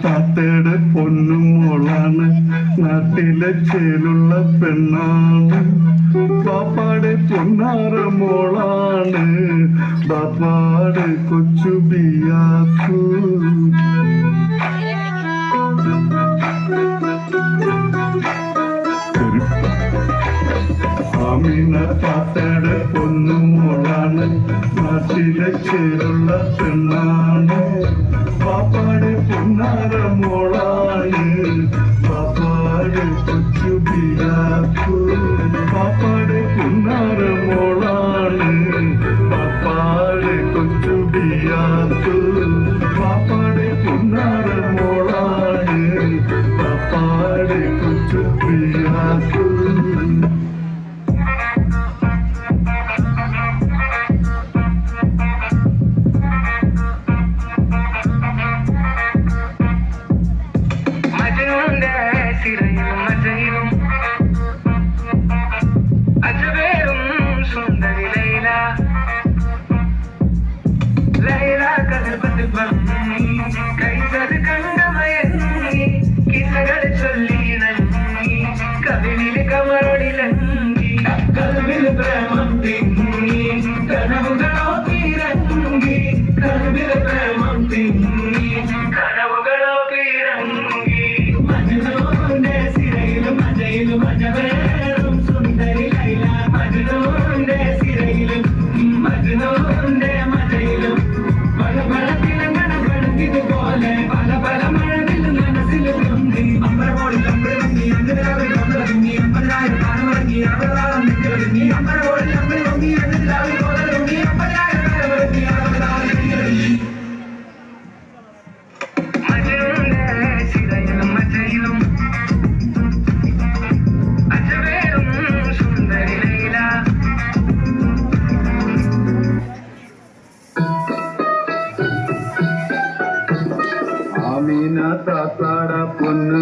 താത്തയുടെ പൊന്നുമോളാണ്, നാട്ടിലെ ചേലുള്ള പെണ്ണാണ്. ബാപ്പാടെ പൊന്നാറ മോളാണ്, ബാപ്പാടെ കൊച്ചു ബിയാക്കു. ആമീന താത്തയുടെ പൊന്നുമോളാണ്, നാട്ടിലെ ചേലുള്ള പെണ്ണാണ്. ബാപ്പാടെ പൊന്നാറ മോളാണ്, ബാപ്പാടെ കൊച്ചു ബിയാക്കു. ബാപ്പാടെ പൊന്നാറ മോളാണ്, ബാപ്പാടെ കൊച്ചു ബിയാക്കു. ബാപ്പാടെ പൊന്നാറ മോളാണ്, ബാപ്പാടെ കൊച്ചു ബിയാക്കു. കൈതത് കണ്ടമയങ്ങി കിസകൾ ചൊല്ലിണങ്ങി കവിളില് കമറൊടിലങ്ങി കൽവിൽ പ്രേമം തിങ്ങി കനവുകളോ തീരങ്ങി കൽവിൽ പ്രേമം തിങ്ങി കനവുകളോ തീരങ്ങി മജ്നൂന്റെ സിരയിലും മജയിലും മജവേറും സുന്ദരി ലൈല. മജ്നൂന്റെ സിരയിലും മജ്നൂന്റെ മജയിലും പല പല തിളങ്ങണപ്പെടുത്തിതുപോലെ പല പല മഴവിൽ മനസ്സിൽ പൊന്തി അമ്പരമോളിൽ അമ്പരങ്ങി അഞ്ചരാവിൽ കൊണ്ടൊരുങ്ങി അമ്പതിനായിരം കാലമിറങ്ങി അമ്പതാളം നിൽക്കൊരുങ്ങി അമ്പരമോളിൽ അമ്പരി പൊങ്ങി അഞ്ചരാവിൽ കൊണ്ടൊരുങ്ങി അമ്പതിനായിരം കാലമിറങ്ങി അമ്പതാളം മജയുടെ ശിരയിലും മജയിലും അജവേറും സുന്ദരി ലൈല. ആമീന താത്താട പൊന്ന്